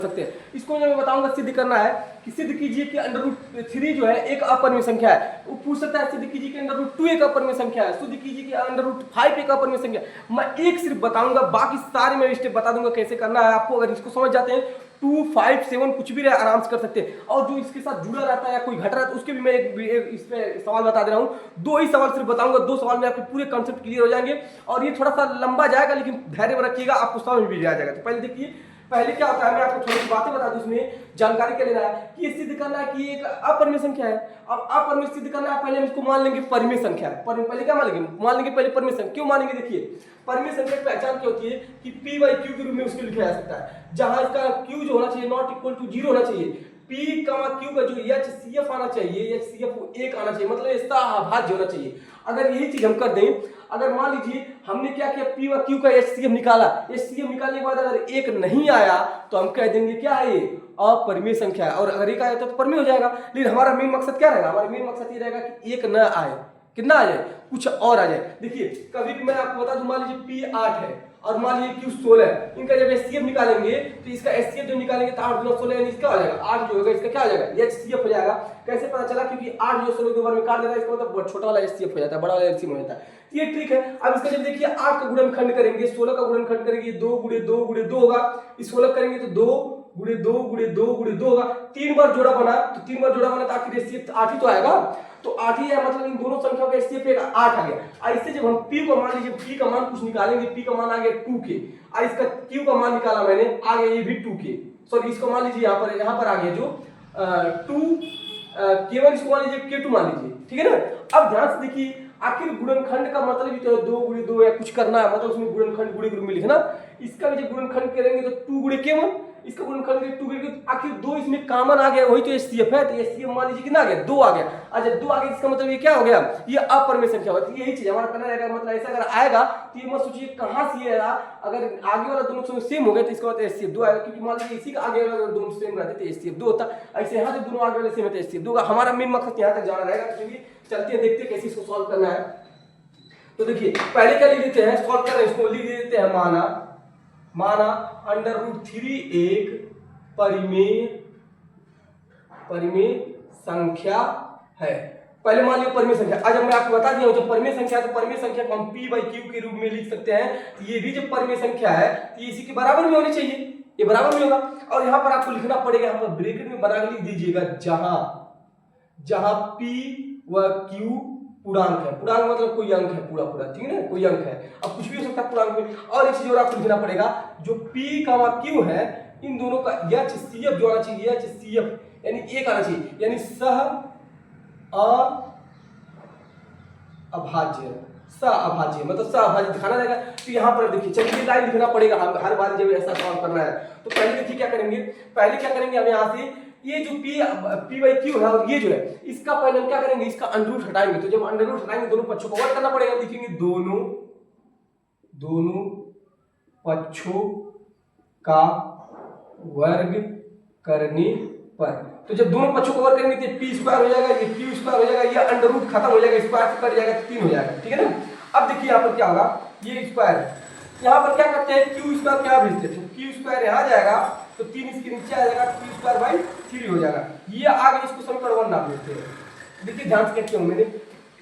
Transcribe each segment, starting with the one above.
सकते हैं। इसको मैं बताऊंगा सिद्ध करना है कि सिद्ध कीजिए कि √3 जो है एक अपरिमेय संख्या है। वो पूछ सकता है सिद्ध कीजिए कि √2 एक अपरिमेय संख्या है, सिद्ध कीजिए कि √5 एक अपरिमेय संख्या है। मैं एक सिर्फ बताऊंगा, बाकी सारे मैं स्टेप बता दूंगा कैसे करना है आपको। अगर इसको समझ जाते हैं 2, 5, 7 कुछ भी रहे आराम से कर सकते हैं। और जो इसके साथ जुड़ा रहता है या कोई घट रहा है तो उसके भी मैं एक इस पे सवाल बता दे रहा हूँ। 2 ही सवाल सिर्फ बताऊंगा, 2 सवाल में आपके पूरे कंसेप्ट क्लियर हो जाएंगे। और ये थोड़ा सा लंबा जाएगा लेकिन धैर्य रखिएगा, आपको समझ में भी आ जाएगा। तो पहले देखिए, पहले क्या होता है, मैं आपको थोड़ी सी बातें बता दूं इसमें जानकारी के लेना है कि ये सिद्ध करना है कि एक अपरिमेय संख्या है। अब अपरिमेय सिद्ध करना है, पहले हम इसको मान लेंगे परिमेय संख्या है। पहले क्या मान लेंगे पहले परिमेय संख्या। क्यों मानेंगे? देखिए, परिमेय संख्या की पहचान क्या होती है कि p/q के रूप में उसको लिखा जा सकता है, जहां इसका q जो होना चाहिए नॉट इक्वल टू 0 होना चाहिए। p, q का जो HCF आना चाहिए, HCF 1 आना चाहिए, मतलब इसका अभाज्य होना चाहिए। अगर यही चीज हम कर दें, अगर मान लीजिए हमने क्या किया, p व q का HCF निकाला, HCF निकालने के बाद अगर 1 नहीं आया तो हम कह देंगे क्या है, ये अपरिमेय संख्या है। और अगर 1 आया तो परिमेय हो जाएगा। लेकिन हमारा मेन मकसद क्या रहेगा? हमारा मेन मकसद ये रहेगा कि 1 न आए, कितना आ जाए, कुछ और आ जाए। देखिए, कभी भी मैं आपको बता दूं, मान लीजिए p 8 है और मान लीजिए q 16 है। इनका जब HCF निकालेंगे तो इसका HCF जो निकालेंगे तो 8 × 16 यानी इसका हो जाएगा 8 जो होगा, इसका क्या हो जाएगा, HCF हो जाएगा। कैसे पता चला? क्योंकि 8 जो 16 दो बार में काट देता है, इसका मतलब छोटा वाला HCF हो जाता है, बड़ा वाला LCM हो जाता है। ये ठीक है। अब इसका जब देखिए 8 का गुणनखंड करेंगे, 16 का गुणनखंड करेंगे, 2 × 2 × 2 होगा। इस 16 करेंगे तो 2 × 2 × 2 × 2 होगा। 3 बार जोड़ा बना तो 3 बार जोड़ा बना तो आखिर HCF 8 ही तो आएगा। तो 8 ही है, मतलब इन दोनों संख्याओं का HCF 8 आ गया। ऐसे जब हम p को मान लीजिए, p का मान कुछ निकालेंगे, p का मान आ गया 2k, और इसका q का मान निकाला मैंने, आ गया ये भी 2k। सॉरी, इसको मान लीजिए यहाँ पर आ गया जो 2 केवल, इसको मान लीजिए k2 मान लीजिए, ठीक है ना। अब ध्यान से देखिए, आखिर गुणनखंड का मतलब ही तो 2 × 2 या कुछ करना है, मतलब उसमें गुणनखंड गुणे के रूप में लिखना। इसका भी जब गुणनखंड करेंगे तो 2 × k1, इसका गुणनखंड करेंगे 2 × आखिर 2 इसमें कॉमन आ गया, वही तो HCF है। तो HCF मान लीजिए कितना आ गया, 2 आ गया। अच्छा, 2 आ गया, इसका मतलब ये क्या हो गया, ये अपरिमेय संख्या होती है। यही चीज हमारा करना रहेगा। मतलब ऐसा अगर आएगा तो ये मत सोचिए कहां से ये आया। अगर आगे वाला दोनों संख्या सेम हो गए तो इसका मतलब HCF 2 आएगा, क्योंकि मान लीजिए इसी का आगे वाला दोनों सेम रहते तो HCF 2 होता। ऐसे यहां से दोनों आगे वाले सेम है तो HCF 2 होगा। हमारा मेन मकसद यहां तक जाना रहेगा। चलिए चलते हैं, देखते हैं कैसे इसको सॉल्व करना है। तो देखिए, पहले क्या लिख देते हैं, सॉल्व कर रहे हैं इसको, लिख देते हैं माना √3 एक परिमेय संख्या है। पहले मान लिया परिमेय संख्या। आज मैं आपको बता दिया हूं, जब परिमेय संख्या है तो परिमेय संख्या को हम p/q के रूप में लिख सकते हैं। तो ये भी जब परिमेय संख्या है तो इसी के बराबर में होनी चाहिए, ये बराबर में होगा। और यहां पर आपको लिखना पड़ेगा, यहां पर ब्रैकेट में बना के लिख दीजिएगा, जहां p व q पूर्णांक है। पूर्णांक मतलब कोई अंक है, पूरा ठीक है ना, कोई अंक है। अब कुछ भी हो सकता है पूर्णांक में। और एक चीज और आपको लिखना पड़ेगा, जो p, q है, इन दोनों का HCF जो आना चाहिए, HCF यानी 1 आना चाहिए, यानी सह अभाज्य, मतलब सह अभाज्य दिखाना रहेगा। तो यहाँ पर देखिए, चलिए लाइन लिखना पड़ेगा हर बार जब ऐसा सॉल्व करना है। तो पहले देखिए क्या करेंगे, हम यहाँ से ये जो p/q है और ये जो है, इसका पहले हम क्या करेंगे, इसका अंडर हटाएंगे। तो जब अंडर हटाएंगे दोनों पक्षों को वर्ग करना पड़ेगा। लिखेंगे दोनों पक्षों का वर्ग करने पर। तो जब दोनों पक्षों को वर्ग करेंगे तो p² हो जाएगा, ये q² हो जाएगा, ये अंडर रूट खत्म हो जाएगा, स्क्वायर से कट जाएगा, 3 हो जाएगा, ठीक है ना। अब देखिए यहाँ पर क्या होगा, ये स्क्वायर है, यहाँ पर क्या करते हैं, q² क्या भेजते हैं, q² यहाँ जाएगा तो 3 इसके नीचे आ जाएगा, q²/3 हो जाएगा। ये आगे इसको समीकरण 1 ना भेजते हैं। देखिए ध्यान से क्या किया मैंने,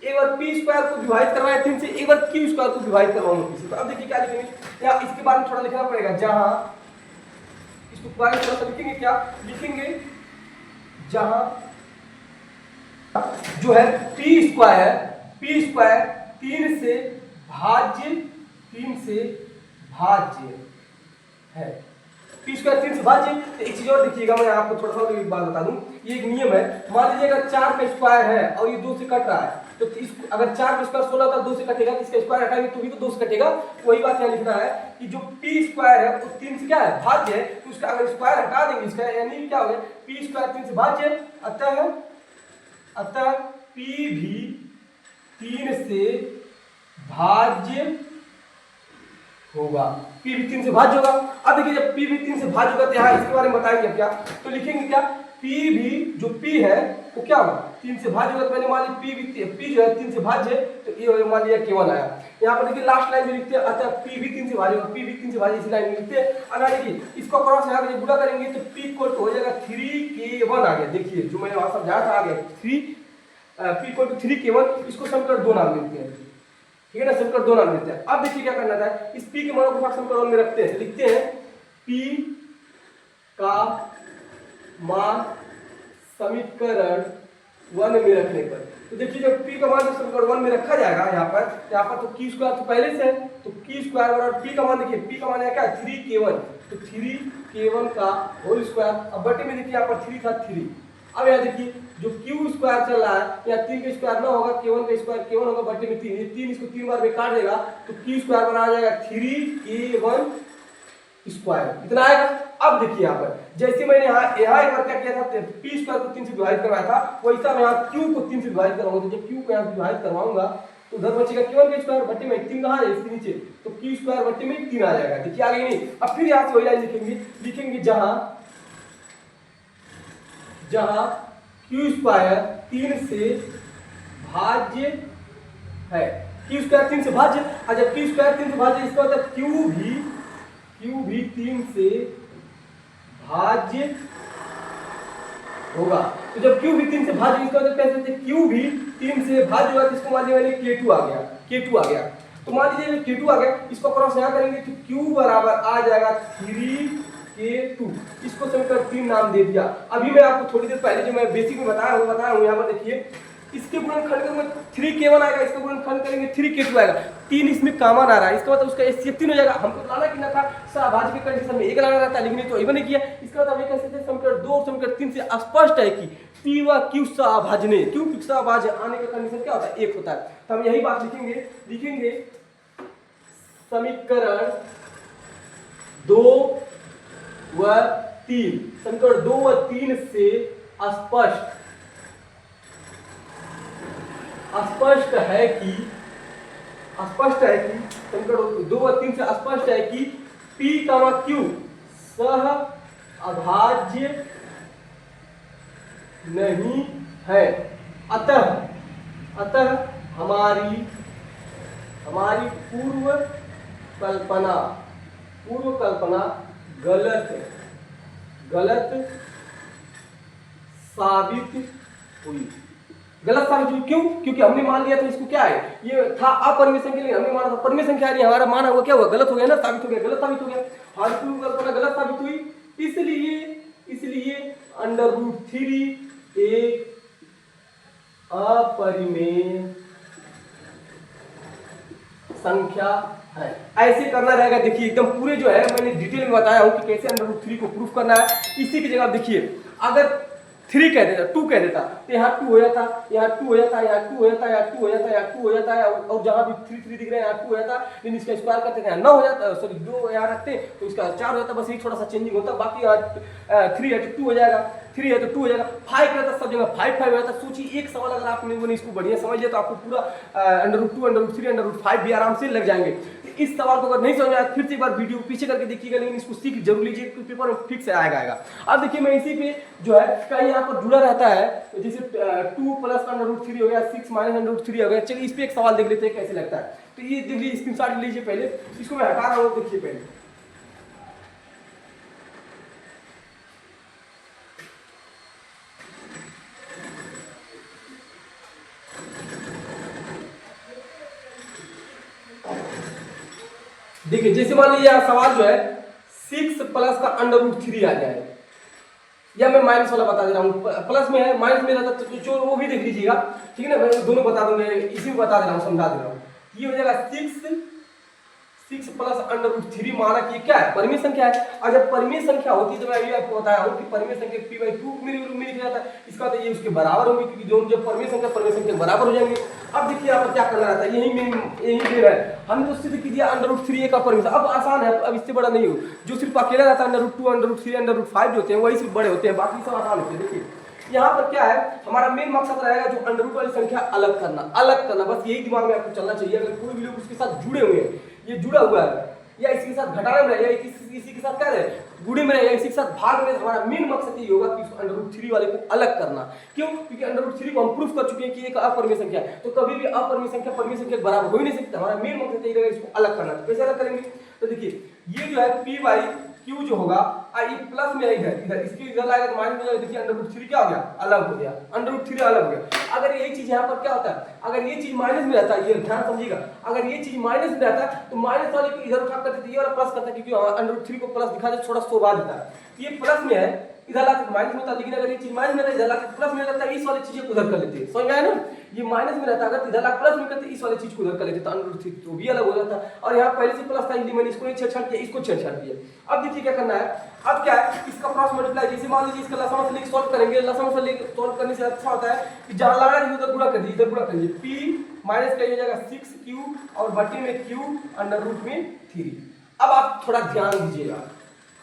एक बार p² को विभाजित करवाया 3 से, एक बार q² को विभाजित करवाऊंगा किसी को। अब देखिए क्या लिखेंगे, यहाँ इसके बारे में थोड़ा लिखना पड़ेगा, जहां इसको बारे में थोड़ा सा लिखेंगे, क्या लिखेंगे, जहां जो है p² 3 से भाज्य है। p² 3 से भाज्य। तो एक चीज और देखिएगा, मैं आपको थोड़ा सा एक बात बता दूं, ये एक नियम है। मान लीजिए अगर 4 का स्क्वायर है और ये 2 से कट रहा है, तो अगर 4 का स्क्वायर 16 था, 2 से कटेगा, तो इसका स्क्वायर हटाएंगे तो भी तो 2 से कटेगा। वही बात यहाँ लिखना है कि जो p² है वो 3 से क्या है, भाज्य है। तो उसका अगर स्क्वायर हटा देंगे इसका, यानी क्या हो गया, p² 3 से भाज्य है, अतः p भी 3 से भाज्य होगा, p भी 3 से भाज्य होगा। अब देखिए, जब p भी 3 से भाज्य होगा तो यहाँ इसके बारे में बताएंगे क्या, तो लिखेंगे क्या, p भी जो p है वो क्या होगा 3 से भाज्य होगा। तो मैंने मान लिया पी जो है 3 से भाज्य है, तो ये मान लिया K1 आया। यहाँ पर देखिए लास्ट लाइन में लिखते हैं, अतः P भी 3 से भाज्य होगा, P भी 3 से भाज्य, इसी लाइन में लिखते हैं। अगर देखिए इसको क्रॉस यहाँ पे गुणा करेंगे तो P इक्वल टू हो जाएगा 3K1 आ गया। देखिए जो मैंने वहां समझाया था आ गया P इक्वल टू 3K1। इसको समीकरण 2 नाम देते हैं, ठीक है ना, समीकरण 2 नाम देते हैं। अब देखिए क्या करना था, इस P के मानों को समीकरण में रखते हैं, लिखते हैं P का मान समीकरण 1 में रखने पर, तो देखिए जब P का मान समीकरण 1 में रखा जाएगा यहाँ पर तो Q स्क्वायर तो पहले से है, तो Q स्क्वायर और P का मान देखिए, P का मान है क्या 3K1, तो 3K1 का होल स्क्वायर। अब बटे में देखिए यहाँ पर 3 था 3। अब यहाँ देखिए जो Q स्क्वायर चल रहा है या 3 का स्क्वायर ना होगा, K1 का स्क्वायर K1 होगा, बटे में 3, 3 इसको 3 बार में काट देगा तो Q स्क्वायर बना जाएगा 3K1 स्क्वायर, इतना आएगा। अब देखिए यहाँ पर जैसे मैंने यहाँ एक बार क्या किया था, P स्क्वायर को 3 से विभाजित करवाया था, वैसा मैं यहाँ Q को 3 से विभाजित करवाऊंगा। तो जब Q को यहाँ विभाजित करवाऊंगा तो उधर बचेगा K1 का स्क्वायर, बटे में 3 कहाँ है इसके नीचे, तो Q स्क्वायर बटे में 3 आ जाएगा। देखिए आगे नहीं। अब फिर यहाँ से वही लाइन लिखेंगे जहां Q स्क्वायर 3 से भाज्य है, Q स्क्वायर 3 से भाज्य, और जब Q स्क्वायर 3 से भाज्य इसका मतलब Q भी 3 से भाज्य होगा। तो जब Q भी 3 से भाज्य, इसका मतलब कैसे थे, Q भी 3 से भाज्य होगा, तो इसको मान लीजिए मैंने K2 आ गया। तो मान लीजिए K2 आ गया, इसको क्रॉस यहाँ करेंगे तो Q बराबर आ जाएगा 3K2। इसको समीकरण 3 नाम दे दिया। अभी मैं आपको थोड़ी देर पहले जो मैं बेसिक में बताया हूँ यहाँ पर देखिए, इसके गुणनखंड करेंगे 3K1 आएगा, इसका गुणनखंड करेंगे 3K2 आएगा, 3 इसमें कॉमन आ रहा है, इसका मतलब उसका HCF 3 हो जाएगा। हमको लाना कि ना था सहभाज्य के कंडीशन में एक लाना रहता है, लेकिन ये तो इवन नहीं किया। इसका मतलब ये कैसे थे, समीकरण 2 और समीकरण 3 से स्पष्ट है कि P व Q सहभाज्य नहीं, Q सहभाज्य आने का कंडीशन क्या होता है, 1 होता है। तो हम यही बात लिखेंगे समीकरण 2 व 3, समीकरण 2 व 3 से स्पष्ट है कि समीकरण 2 व 3 से स्पष्ट है कि P, Q सहअभाज्य नहीं है। अतः हमारी पूर्व कल्पना गलत साबित हुई। क्यों? क्योंकि हमने मान लिया था इसको क्या है, ये था अपरिमेय संख्या, लेकिन हमने माना था परिमेय संख्या है, हमारा माना हुआ क्या हुआ, गलत हो गया ना, साबित हो गया, गलत साबित हो गया। हमारी पूर्व कल्पना गलत साबित हुई, इसलिए √3 एक अपरिमेय संख्या है। ऐसे करना रहेगा। देखिए एकदम पूरे जो है मैंने डिटेल में बताया हूं कि कैसे √3 को प्रूफ करना है। इसी की जगह देखिए अगर 3 कह देता, 2 कह देता तो यहाँ 2 हो जाता, यहाँ 2 हो जाता, यहाँ 2 हो जाता, यहाँ 2 हो जाता, यहाँ 2 हो जाता है, और जहाँ भी 3 दिख रहे हैं यहाँ 2 हो जाता, लेकिन इसका स्क्वायर करते हैं 9 हो जाता, सॉरी 2 यहाँ रखते तो इसका 4 हो जाता, बस यही थोड़ा सा चेंजिंग होता। बाकी यहाँ 3 है तो 2 हो जाएगा, 3 है तो 2 हो जाएगा, 5 रहता सब जगह 5 हो जाता। सोचिए एक सवाल अगर आप लोगों ने इसको बढ़िया समझ लिया तो आपको पूरा √2, √3, √5 भी आराम से लग जाएंगे। इस सवाल को अगर नहीं समझ आया फिर से एक बार वीडियो पीछे करके देखिएगा, लेकिन इसको सीख जरूर लीजिए, पेपर में फिक्स आएगा। अब देखिए मैं इसी पे जो है कहीं यहाँ पर जुड़ा रहता है, जैसे 2 प्लस का √3 हो गया, 6 माइनस √3 हो गया। चलिए इस पे एक सवाल देख लेते हैं कैसे लगता है। तो ये देखिए स्क्रीनशॉट लीजिए, पहले इसको मैं हटा रहा हूँ, देखिए पहले देखिए, जैसे मान लीजिए सवाल जो है 6 प्लस का √3 आ जाए, या मैं माइनस वाला बता दे रहा हूँ, प्लस में है माइनस में रहता तो जो वो भी देख लीजिएगा, ठीक है ना, मैं दोनों बता दूंगा, इसी में बता दे रहा हूँ, समझा दे रहा हूँ। ये हो जाएगा 6 प्लस √3 माना कि क्या है, परिमेय संख्या है। और जब परिमेय संख्या होती है तो मैं अभी आपको बताया हूँ कि परिमेय संख्या P/2 में लिखा जाता है, इसका तो ये उसके बराबर होगी, क्योंकि दोनों जब परिमेय संख्या बराबर हो जाएंगे। अब देखिए यहाँ पर क्या करना रहता है, यही है, हमने तो सिद्ध कीजिए √3 एक अपरिमेय। अब आसान है, अब इससे बड़ा नहीं हो, जो सिर्फ अकेला रहता है √2, √3, √5 जो होते हैं वही सिर्फ बड़े होते हैं, बाकी सब आसान होते हैं। देखिए यहाँ पर क्या है, हमारा मेन मकसद रहेगा जो √ वाली संख्या अलग करना, बस यही दिमाग में आपको चलना चाहिए। अगर कोई भी लोग उसके साथ जुड़े हुए हैं, ये जुड़ा हुआ है, या इसके साथ घटाने में या इसी के साथ क्या है गुणे में रहेगा, इसी के साथ भाग में। हमारा मेन मकसद ये होगा कि √3 वाले को अलग करना। क्यों? क्योंकि √3 को हम प्रूफ कर चुके हैं कि एक अपरिमेय संख्या है, तो कभी भी अपरिमेय संख्या परिमेय संख्या के बराबर हो ही नहीं सकता। हमारा मेन मकसद ये रहेगा इसको अलग करना। तो कैसे अलग करेंगे? तो देखिए ये जो है p बाई क्यू जो होगा ये प्लस में है इधर, इसके इधर लाएगा तो माइनस में जाएगा। देखिए √3 क्या हो गया? अलग हो गया, √3 अलग हो गया। अगर यही चीज यहाँ पर क्या होता है, अगर ये चीज माइनस में रहता है, ये ध्यान समझिएगा, अगर ये चीज माइनस में रहता है तो माइनस वाले को इधर उठा करते थे, ये वाला प्लस करता है, क्योंकि √3 को प्लस दिखा दे थोड़ा शोभा देता है। ये प्लस में है, इधर लाकर माइनस में था, लेकिन अगर ये चीज माइनस में रहता है, इधर लाकर प्लस में रहता है, इस वाली चीजें को उधर कर लेते हैं। समझ में आया ना? ये माइनस में रहता, अगर इधर लाकर प्लस में करते इस वाली चीज को उधर कर लेते तो √3 तो भी अलग हो जाता। और यहाँ पहले से प्लस था, इसलिए मैंने इसको छेड़छाड़ किया, इसको छेड़छाड़ किया। अब देखिए क्या करना है, अब क्या है, इसका क्रॉस मल्टीप्लाई, जैसे मान लीजिए इसका लसामा से लेके सॉल्व करेंगे, लसामा से लेके सॉल्व करने से अच्छा होता है कि जहां लगा है उधर गुणा कर दीजिए, इधर गुणा कर दीजिए। p माइनस क्या हो जाएगा 6q और बटे में q √3। अब आप थोड़ा ध्यान दीजिएगा,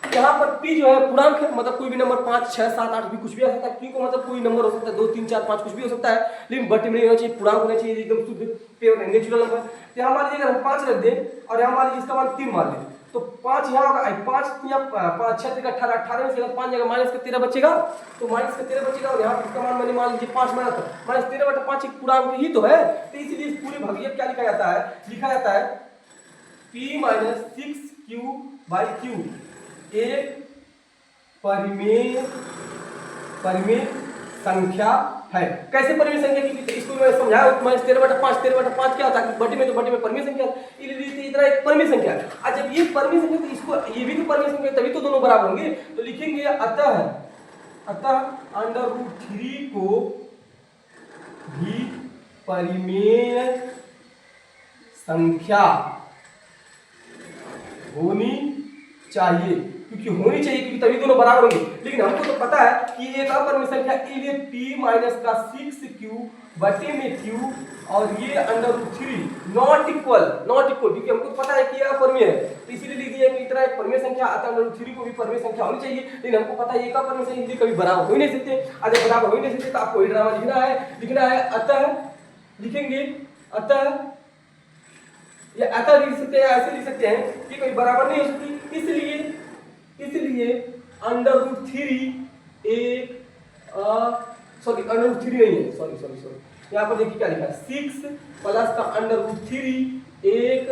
यहाँ पर p जो है पूर्णांक है, मतलब कोई भी नंबर 5 6 7 8 भी कुछ भी आ सकता है। q को मतलब कोई नंबर हो सकता है 2 3 4 5 कुछ भी हो सकता है, लेकिन बटे में नहीं होना चाहिए, पूर्णांक होना चाहिए, एकदम शुद्ध प्योर नेचुरल नंबर। तो यहाँ मान लीजिए अगर हम 5 रख दें और यहाँ मान लीजिए इसका मान 3 मान लें, तो 5 यहाँ होगा, 5 या 5 6 3 18 18 में से अगर 5 जगह माइनस का 13 बचेगा, तो माइनस का 13 बचेगा। और यहाँ पर इसका मान मैंने मान लीजिए 5 माना था, माइनस 13/5 एक पूर्णांक ही तो है। तो इसीलिए इस पूरे भागिय क्या लिखा जाता है, लिखा जाता है p माइनस 6q/q एक परिमेय संख्या है। कैसे परिमेय संख्या की, इसको मैं समझाया, माइनस 13/5 क्या होता है, बटे में तो बटे में परिमेय संख्या, इतना एक परिमेय संख्या है। और जब ये परिमेय संख्या तो इसको ये भी तो परिमेय संख्या, तभी तो दोनों बराबर होंगे। तो लिखेंगे अतः √3 को भी परिमेय संख्या होनी चाहिए, क्योंकि होनी चाहिए क्योंकि तभी दोनों बराबर होंगे। लेकिन हमको तो पता है कि एक अपरिमेय संख्या, इसलिए p माइनस का 6q बटे में q और ये √3 नॉट इक्वल, क्योंकि हमको पता है कि ये अपरिमेय है, तो इसीलिए लिख दिया कि इतना एक परिमेय संख्या आता है, √3 को भी परिमेय संख्या होनी चाहिए। लेकिन हमको पता है एक अपरिमेय संख्या इसलिए कभी बराबर हो ही नहीं सकते। अगर बराबर हो ही नहीं सकते तो आपको ये ड्रामा लिखना है अतः, लिखेंगे अतः, या अतः लिख सकते हैं, ऐसे लिख सकते हैं कि कोई बराबर नहीं हो सकती, इसलिए √3 एक √3 नहीं है, सॉरी यहाँ पर देखिए क्या लिखा है, 6 प्लस का √3 एक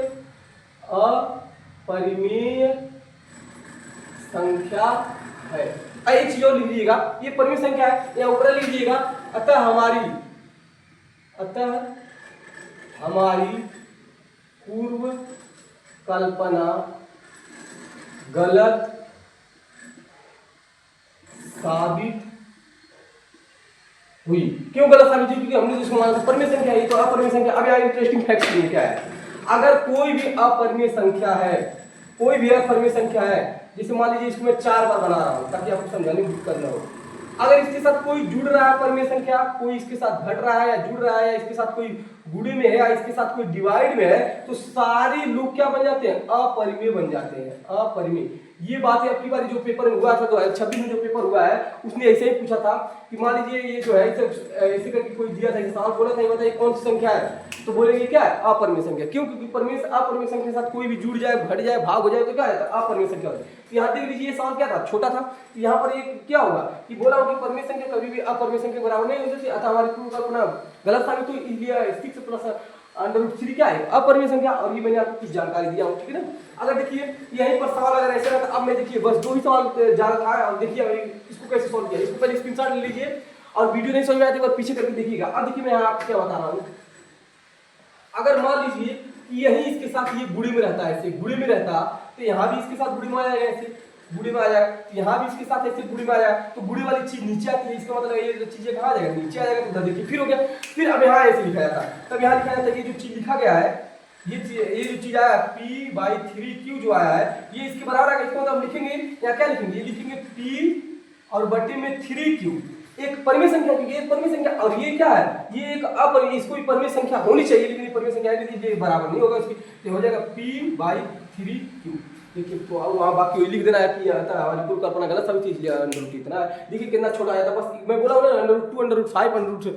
अपरिमेय संख्या है। एक चीज और लिख लीजिएगा, ये परिमेय संख्या है, यहाँ ऊपर लिख लीजिएगा अतः हमारी पूर्व कल्पना गलत साबित हुई। क्यों गलत साबित हुई? क्योंकि हमने जिसको माना था परिमेय संख्या है, तो अपरिमेय संख्या। अब यहाँ इंटरेस्टिंग फैक्ट सुनिए क्या है, अगर कोई भी अपरिमेय संख्या है, जैसे मान लीजिए इसको मैं 4 बार बना रहा हूं ताकि आपको समझाने की करना हो, अगर इसके साथ कोई जुड़ रहा है परिमेय संख्या, कोई इसके साथ घट रहा है या जुड़ रहा है, या इसके साथ कोई गुणे में है या इसके साथ कोई डिवाइड में है, तो सारे लोग क्या बन जाते हैं? अपरिमेय बन जाते हैं, अपरिमेय। ये बात है अपनी बारी जो पेपर में हुआ था 2026 में जो पेपर हुआ है, उसने ऐसे ही पूछा था कि मान लीजिए ये जो है ऐसे करके कोई दिया था, सवाल बोला था, ये बताइए कौन सी संख्या है, तो बोलेंगे क्या है? अपरिमेय संख्या। क्यों? क्योंकि अपरिमेय संख्या के साथ कोई भी जुड़ जाए, घट जाए, भाग हो जाए तो क्या है? अपरिमेय संख्या होती है। तो यहाँ देख लीजिए ये सवाल क्या था, छोटा था। तो यहाँ पर ये क्या होगा कि बोला होगा कि परिमेय संख्या कभी भी अपरिमेय संख्या के बराबर नहीं हो सकती, अतः हमारी पूर्व कल्पना गलत साबित हुई, इसलिए 6 प्लस √3 क्या है? अपरिमेय संख्या। और ये मैंने आपको कुछ जानकारी दिया हूँ, ठीक है ना। अगर देखिए यहीं पर सवाल अगर ऐसे रहता, अब मैं देखिए बस 2 ही सवाल जाना था, और देखिए इसको कैसे सॉल्व किया, इसको पहले स्क्रीनशॉट ले लीजिए और वीडियो नहीं समझ में आती है पीछे करके देखिएगा। अब देखिए मैं आपको क्या बता रहा हूँ, अगर मान लीजिए कि यही इसके साथ ये गुणे में रहता है, ऐसे गुणे में रहता, तो यहाँ भी इसके साथ गुणे में आ जाएगा, ऐसे गुणे में आ जाएगा, तो यहाँ भी इसके साथ ऐसे गुणे में आ जाएगा, तो गुणे वाली चीज नीचे आती है, इसका मतलब ये चीजें कहाँ आ जाएगा? नीचे आ जाएगा। तो देखिए फिर हो गया, फिर अब यहाँ ऐसे लिखा जाता है, तब यहाँ लिखा जाता है ये जो चीज लिखा गया है, ये जो चीज आया p/3q जो आया है, ये इसके बराबर आएगा। इसको मतलब लिखेंगे या क्या लिखेंगे? ये लिखेंगे p और बटे में 3q, एक परिमेय संख्या, क्योंकि एक परिमेय संख्या, और ये क्या है? ये एक अपरिमेय, इसको भी परिमेय संख्या होनी चाहिए, लेकिन ये परिमेय संख्या है, बराबर नहीं होगा इसकी, तो हो जाएगा p/3q। देखिए तो वहाँ बाकी लिख देना है कि हमारी पूर्व कल्पना गलत साबित हुई, इसलिए √3 इतना है। देखिए कितना छोटा आया था, बस मैं बोला हूँ ना √2 √5 √3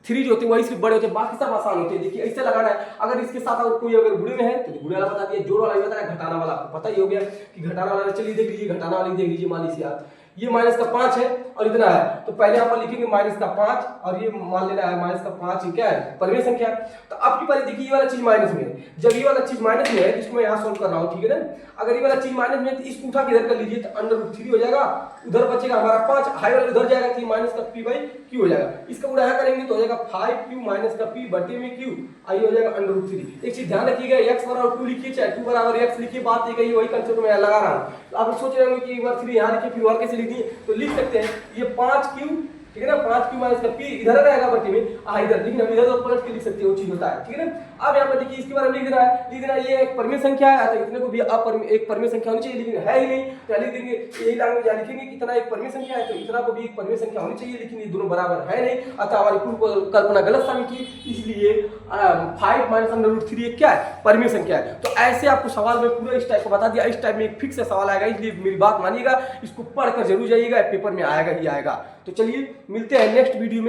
3 जो होते हैं वही सिर्फ बड़े होते हैं, बाकी सब आसान होते हैं। देखिए ऐसे लगाना है, अगर इसके साथ अगर कोई अगर गुणे में है तो गुणे वाला बता दिया, जोड़ वाला भी बताया, घटाना वाला आपको पता ही हो गया कि घटाना वाला। चलिए देख लीजिए, घटाना वाली देख लीजिए, मान लीजिए आप ये माइनस का 5 है और इतना है, तो पहले आप लिखेंगे माइनस का 5 और ये मान लेना है माइनस का 5 ही क्या है, परिमेय संख्या है। तो आपकी पहले देखिए ये वाला चीज माइनस में है, जब ये वाला चीज माइनस में है तो इसको मैं यहाँ सोल्व कर रहा हूँ, ठीक है ना। अगर ये वाला चीज माइनस में है तो इसको उठा के इधर कर लीजिए तो √3 हो जाएगा, उधर बचेगा हमारा 5, हाई वाला उधर जाएगा तो माइनस का p/q हो जाएगा। इसका गुणा करेंगे तो हो जाएगा 5q माइनस का p बटे में q, आई हो जाएगा √3। एक चीज ध्यान रखिएगा, x बराबर 2 लिखिए चाहे 2 बराबर x लिखिए, बात एक ही, वही कंसेप्ट मैं लगा रहा हूँ। तो आप सोच रहे होंगे कि एक बार 3 यहाँ लिखिए फिर और कैसे लिख दिए, तो लिख सकते हैं ये 5q, ठीक है ना, 5q माइनस का p इधर रहेगा बटे में इधर, लेकिन हम इधर तो पलट के लिख सकते हैं, वो चीज होता है, ठीक है ना। अब यहाँ पर देखिए इसके बारे में लिख देना है ये एक परिमेय संख्या है, तो इतने को भी एक परिमेय संख्या होनी चाहिए, लेकिन है ही नहीं, तो लिख देंगे यही लैंग्वेज यहाँ लिखेंगे कि इतना एक परिमेय संख्या है तो इतना को भी एक परिमेय संख्या होनी चाहिए, लेकिन ये दोनों बराबर है नहीं, अतः हमारी पूर्व कल्पना गलत साबित की, इसलिए 5 माइनस √3 एक क्या है, परिमेय संख्या है। तो ऐसे आपको सवाल में पूरा इस टाइप को बता दिया, इस टाइप में एक फिक्स सवाल आएगा, इसलिए मेरी बात मानिएगा, इसको पढ़कर जरूर जाइएगा, पेपर में आएगा ही आएगा। तो चलिए मिलते हैं नेक्स्ट वीडियो में।